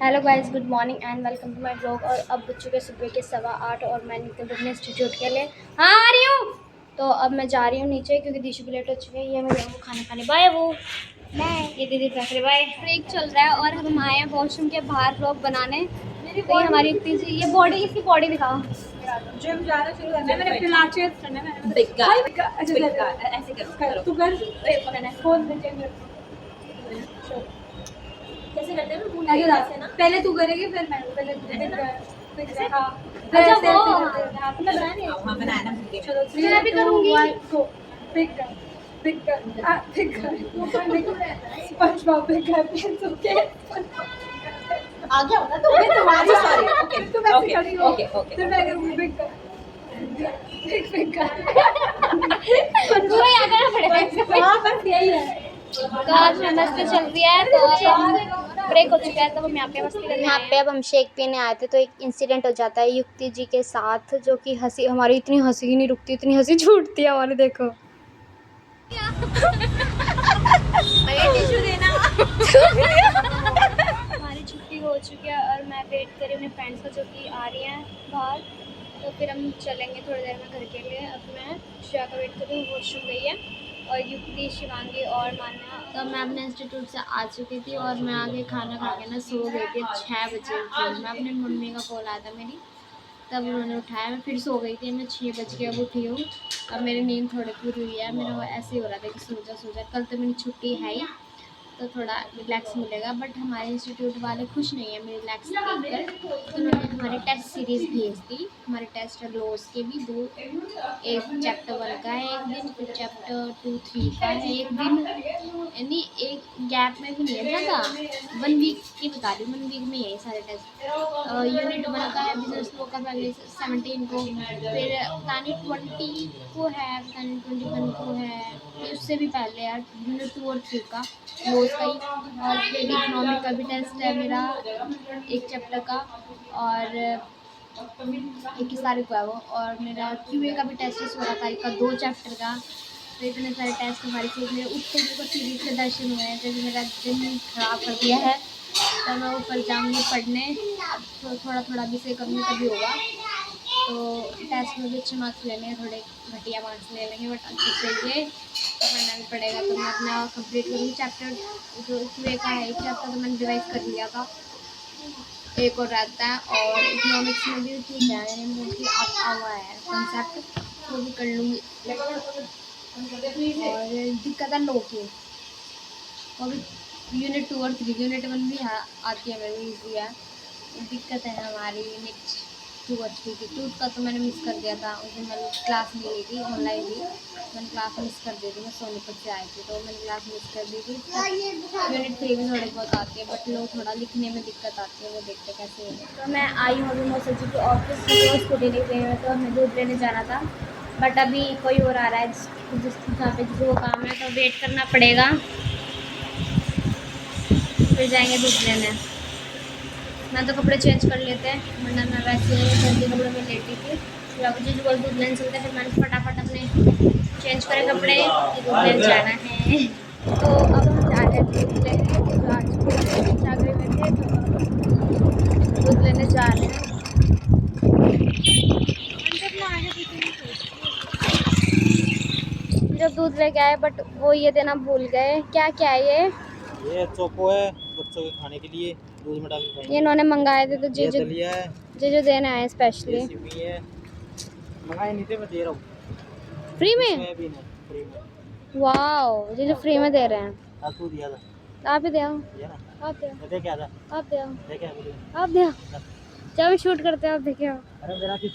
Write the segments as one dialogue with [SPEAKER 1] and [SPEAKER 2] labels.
[SPEAKER 1] Hello guys, good morning and welcome to my blog. और अब बज चुके सुबह के 8:15 और मैं निकल रही हूँ इंस्टीट्यूट के लिए। हाँ, आ रही हूँ। तो अब मैं जा रही हूँ नीचे क्योंकि दिशु भी लेट हो चुकी है। ये मैं जाऊँगा खाना खाने। बाय वो बाय। ये दीदी पैसे बाय। ब्रेक चल रहा है और हम आए हैं वॉशरूम के बाहर ब्लॉग बनाने। तो ये हमारी युक्ति जी, ये बॉडी, इसकी बॉडी दिखाओ।
[SPEAKER 2] जिम जाना शुरू करना है, मैंने पिलाटेस करना है, ऐसे करो तू कर पकड़ना है फोन में कैसे करते हैं ना ऐसे ना पहले तू करेगी फिर मैं पहले तू फिर हां
[SPEAKER 1] अच्छा वो
[SPEAKER 2] आपने बनाया नहीं हां बनाया ना भूल गए चलो
[SPEAKER 1] मैं भी करूँगी।
[SPEAKER 2] Go pick SpongeBob pick it's okay आ गया होगा तो मैं तुम्हारी सॉरी ओके तुम ऐसे खड़ी हो ओके ओके फिर मैं करूंगी पिक
[SPEAKER 1] पूरा याद करना पड़ेगा।
[SPEAKER 2] हां बस यही है।
[SPEAKER 1] तो आज मस्ती चल रही है। तो अब ब्रेक हो चुका है, तब हम यहाँ पे मस्ती करने यहाँ पे अब हम शेक पीने आए थे। तो एक इंसिडेंट हो जाता है युक्ति जी के साथ, जो कि हंसी, हमारी इतनी हंसी ही नहीं रुकती, इतनी हंसी छूटती है हमारे। देखो
[SPEAKER 2] टिश्यू देना
[SPEAKER 1] हमारी छुट्टी हो चुकी है और मैं वेट कर रही हूँ अपने फ्रेंड्स का, जो कि आ रही हैं बाहर। तो फिर हम चलेंगे थोड़ी देर में घर के लिए। अब मैं श्रेया का वेट कर रही हूँ, वॉशरूम गई है। और युक्ति, शिवांगी और मान्या। तो मैं अपने इंस्टीट्यूट से आ चुकी थी और मैं आगे खाना खा के ना सो गई थी। 6 बजे उठी मैं, अपनी मम्मी का कॉल आया था मेरी, तब उन्होंने उठाया। मैं फिर सो गई थी। मैं 6 बज के अब उठी हूँ। अब मेरी नींद थोड़ी पूरी हुई है। मेरा ऐसे ही हो रहा था कि सो जा। कल तो मेरी छुट्टी है ही, तो थोड़ा रिलैक्स मिलेगा। बट हमारे इंस्टीट्यूट वाले खुश नहीं है मेरे रिलैक्स देखकर। तो उन्होंने हमारी टेस्ट सीरीज़ भेज दी। हमारे टेस्ट लॉस के भी 2, एक चैप्टर 1 का है एक दिन, फिर चैप्टर 2, 3 का है एक दिन, यानी एक गैप में भी नहीं है ज़्यादा। 1 वीक की बता रही हूँ, 1 वीक में ही है सारे टेस्ट। यूनिट 1 का है बिजनेस लॉ का, पहले 17 को, फिर पता नहीं 20 को है, पता नहीं 21 को है, ये उससे भी पहले यार यूनिट 2 और 3 का लॉस का ही। और फिर इकोनॉमिक का भी टेस्ट है मेरा, एक चैप्टर का, और 21 तारीख को है वो। और मेरा क्यूए का भी टेस्ट है 16 तारीख का, 2 चैप्टर का। तो इतने सारे टेस्ट हमारे से मेरे उठते ही को सीरीज के दर्शन हुए हैं, जो कि मेरा दिन खराब कर दिया है। तो मैं ऊपर जाऊँगी पढ़ने, तो थोड़ा थोड़ा भी से कमी तभी होगा। तो टेस्ट में भी अच्छे मार्क्स लेने हैं, थोड़े घटिया मार्क्स ले लेंगे बट अच्छे चाहिए, तो पढ़ना भी पड़ेगा। तो मैं अपना कंप्लीट करूँगी चैप्टर, जो क्यूए का है एक चैप्टर तो मैंने रिवाइज कर लिया था, एक और रहता है। और इकोनॉमिक्स में भी ठीक है, मैंने मोस्टली आता हुआ है कंसेप्ट, वो भी कर लूँगी। और दिक्कत है लो की, वो भी यूनिट 2 और 3, यूनिट 1 भी आती है मेरे को ईजी है। दिक्कत है हमारी यूनिट 2 और 3 की। 2 का तो मैंने मिस कर दिया था, उस दिन मैंने क्लास नहीं ली थी, ऑनलाइन थी, मैंने क्लास मिस कर दी थी। मैं सोनीपत से आई थी तो मैंने क्लास मिस कर दी थी। यूनिट 3 भी थोड़ी बहुत आती है बट लोग थोड़ा लिखने में दिक्कत आती है, वो देखते कैसे है। तो मैं आई हूँ अभी मौसम जी के ऑफिस में, तो स्कूटी नहीं गई है, तो हमें दूध लेने जाना था। बट अभी कोई और आ रहा है जिस जहाँ पे जिसको काम है, तो वेट करना पड़ेगा, फिर जाएंगे दूध लेने। मैं तो कपड़े चेंज कर लेते हैं, वरना मैं वैसे जल्दी कपड़े में लेटी थी। फिर अब जी जो दूध लेने चलते, फिर मैंने फटाफट अपने चेंज करे कपड़े, दूध लेने जाना है। तो अब हम जा रहे हैं दूध लेने, तो आज जागरे में थे तो दूध लेने जा रहे हैं। जब दूध लेके आए बट वो ये देना भूल गए। क्या क्या है
[SPEAKER 3] ये चोको है बच्चों के खाने के लिए, दूध में डाल के खाएंगे।
[SPEAKER 1] ये इन्होंने मंगाए थे, तो
[SPEAKER 3] दलिया है,
[SPEAKER 1] जीजू देने आए स्पेशली।
[SPEAKER 3] ये सिमी है, मंगाए नहीं थे, मैं दे रहा हूँ
[SPEAKER 1] फ्री में।
[SPEAKER 3] सोयाबीन है फ्री में।
[SPEAKER 1] वाओ, जीजू फ्री में दे रहे हैं।
[SPEAKER 3] तू दिया था,
[SPEAKER 1] आप ही दे आओ,
[SPEAKER 3] दिया ना,
[SPEAKER 1] आप दे आओ,
[SPEAKER 3] मैं दे के आया था,
[SPEAKER 1] आप दे आओ,
[SPEAKER 3] दे के आया था।
[SPEAKER 1] आप दे आओ। जब शूट करते हैं आप देखे आओ।
[SPEAKER 3] अरे मेरा किस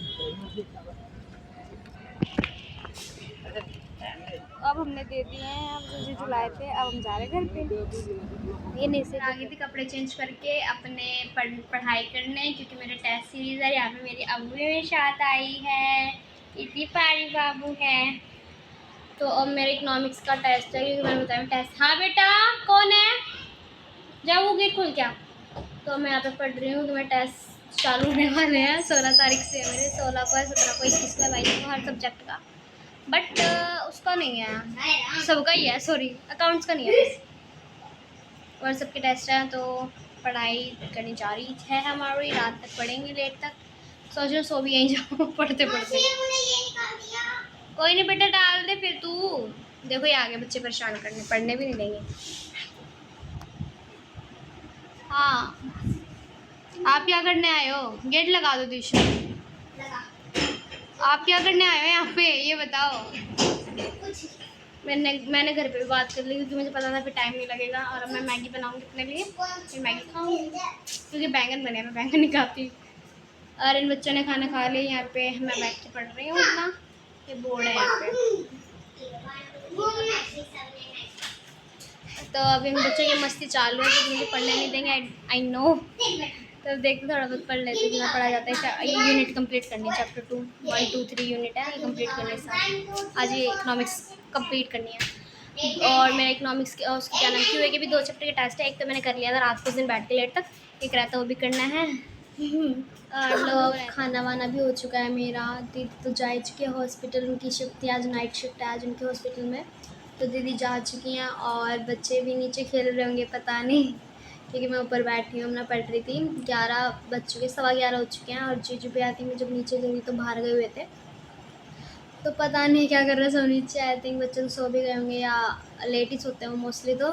[SPEAKER 1] अब हमने दे दिए हैं, अब जो जीजू लाए थे, अब हम जा रहे हैं घर पे। ये नहीं से आ गई थी कपड़े चेंज करके अपने पढ़ाई करने, क्योंकि मेरे टेस्ट सीरीज है। यहाँ पे मेरी अबू मेरे साथ आई है, इतनी प्यारी बाबू है। तो अब मेरे इकोनॉमिक्स का टेस्ट है, क्योंकि मैंने बताया टेस्ट। हाँ बेटा, कौन है, जाओ गेट खोल क्या। तो मैं यहाँ पे पढ़ रही हूँ, तो मेरे टेस्ट चालू होने वाले हैं। 16 तारीख से है मेरे, 16 को है, 17 को, 21 को, 22 को, हर सब्जेक्ट का। बट उसका नहीं है, सबका ही है, सॉरी अकाउंट्स का नहीं है बस। और सबके टेस्ट हैं, तो पढ़ाई करनी जा रही है हमारी, रात तक पढ़ेंगे लेट तक। सोच रहे सो भी यहीं जाओ पढ़ते पढ़ते। कोई नहीं बेटा डाल दे फिर तू। देखो ये आगे बच्चे परेशान करने, पढ़ने भी नहीं देंगे। हाँ आप क्या करने आए हो? गेट लगा दो दिशा। आप क्या करने आए हो यहाँ पे ये बताओ। मैंने घर पे भी बात कर ली क्योंकि मुझे पता था फिर टाइम नहीं लगेगा। और अब मैं मैगी बनाऊंगी अपने लिए, फिर मैगी खाऊंगी क्योंकि बैंगन बने, मैं बैंगन नहीं खाती। और इन बच्चों ने खाना खा लिया। यहाँ पे मैं बैठ के पढ़ रही हूँ अपना, ये बोर्ड है यहाँ पे। तो अभी इन बच्चों की मस्ती चालू है क्योंकि मुझे पढ़ने नहीं देंगे। I know. तो देखते थोड़ा बहुत पढ़ लेते जितना पढ़ा जाता है। ये यूनिट कंप्लीट करनी है, चैप्टर 2 1 2 3 यूनिट है, ये कंप्लीट करने साथ आज ये इकोनॉमिक्स कंप्लीट करनी है। और मेरा इकोनॉमिक्स उसकी क्या नाम क्यों कि भी 2 चैप्टर के टेस्ट है। एक तो मैंने कर लिया था रात को, उस दिन बैठ के लेट तक, एक रहता वो भी करना है। और लोग खाना वाना भी हो चुका है मेरा। दीदी तो जा चुकी है हॉस्पिटल, उनकी शिफ्ट थी आज, नाइट शिफ्ट है आज उनके हॉस्पिटल में। तो दीदी जा चुकी हैं और बच्चे भी नीचे खेल रहे होंगे पता नहीं, क्योंकि मैं ऊपर बैठी हूँ, मैं पढ़ रही थी। 11 बज चुके, 11:15 हो चुके हैं। और जीजू भी आती मैं जब नीचे गई तो बाहर गए हुए थे, तो पता नहीं क्या कर रहे सब नीचे। आई थिंक बच्चे सो भी गए होंगे या लेट ही सोते हैं मोस्टली, तो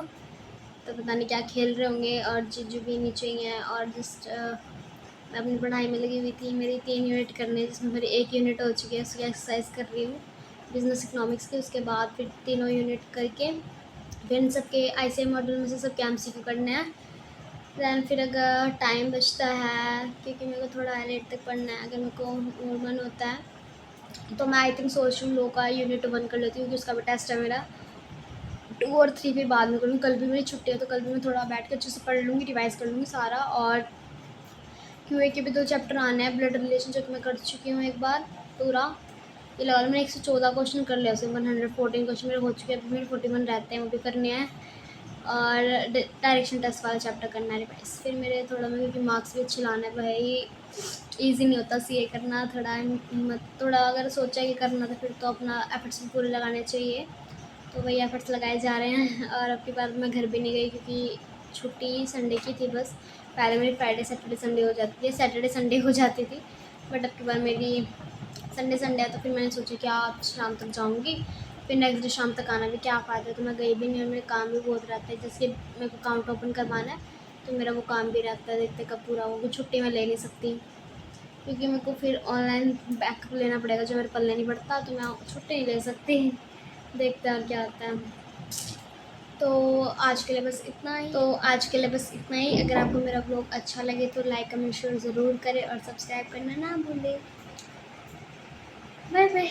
[SPEAKER 1] पता नहीं क्या खेल रहे होंगे। और जीजू भी नीचे ही हैं। और जस्ट मैं अपनी पढ़ाई में लगी हुई थी। मेरी 3 यूनिट करने, जिसमें मेरी 1 यूनिट हो चुकी है, उसकी एक्सरसाइज कर रही हूँ बिजनेस इकोनॉमिक्स की। उसके बाद फिर 3 यूनिट करके फिर इन सबके ICA मॉडल में से सबके MCQ करने हैं। दैन फिर अगर टाइम बचता है, क्योंकि मेरे को थोड़ा लेट तक पढ़ना है, अगर मेरे को मन होता है तो मैं आई थिंक सोच रही हूँ लो का यूनिट 1 कर लेती हूँ, क्योंकि उसका भी टेस्ट है मेरा। 2 और 3 भी बाद में करूँगी। कल भी मेरी छुट्टी है तो कल भी मैं थोड़ा बैठ कर अच्छे से पढ़ लूँगी, रिवाइज़ कर लूँगी सारा। और QA के भी 2 चैप्टर आने हैं, ब्लड रिलेशन जो कि मैं कर चुकी हूँ एक बार पूरा। ये लगा लो मैंने 114 क्वेश्चन कर लिया, उसमें 114 क्वेश्चन मेरे हो चुके हैं। अभी मेरे 41 रहते हैं, वो भी करने हैं। और डायरेक्शन टेस्ट वाला चैप्टर करना है रिवाइज। फिर मेरे थोड़ा मैं क्योंकि मार्क्स भी अच्छे लाना है भाई, ईजी नहीं होता CA करना। थोड़ा अगर सोचा कि करना तो फिर तो अपना एफर्ट्स भी पूरे लगाने चाहिए, तो वही एफर्ट्स लगाए जा रहे हैं। और अब की बार मैं घर भी नहीं गई क्योंकि छुट्टी संडे की थी बस। पहले मेरी फ्राइडे सैटरडे संडे हो जाती थी, सैटरडे संडे हो जाती थी, बट अब की बार मेरी संडे है। तो फिर मैंने सोचा कि आज शाम तक जाऊँगी, फिर नेक्स्ट डे शाम तक आना भी क्या फ़ायदा है। तो मैं गई भी नहीं और मेरे काम भी बहुत रहता है। जैसे मेरे को अकाउंट ओपन करवाना है तो मेरा वो काम भी रहता है, देखते कब पूरा होगा। छुट्टी मैं ले नहीं सकती क्योंकि मेरे को फिर ऑनलाइन बैकअप लेना पड़ेगा, जो मेरे पल्ले नहीं पड़ता, तो मैं छुट्टी नहीं ले सकती। देखते हैं क्या होता है। तो आज के लिए बस इतना ही। अगर आपको मेरा ब्लॉग अच्छा लगे तो लाइक कमेंट शेयर ज़रूर करें और सब्सक्राइब करना ना भूलें। Bye bye.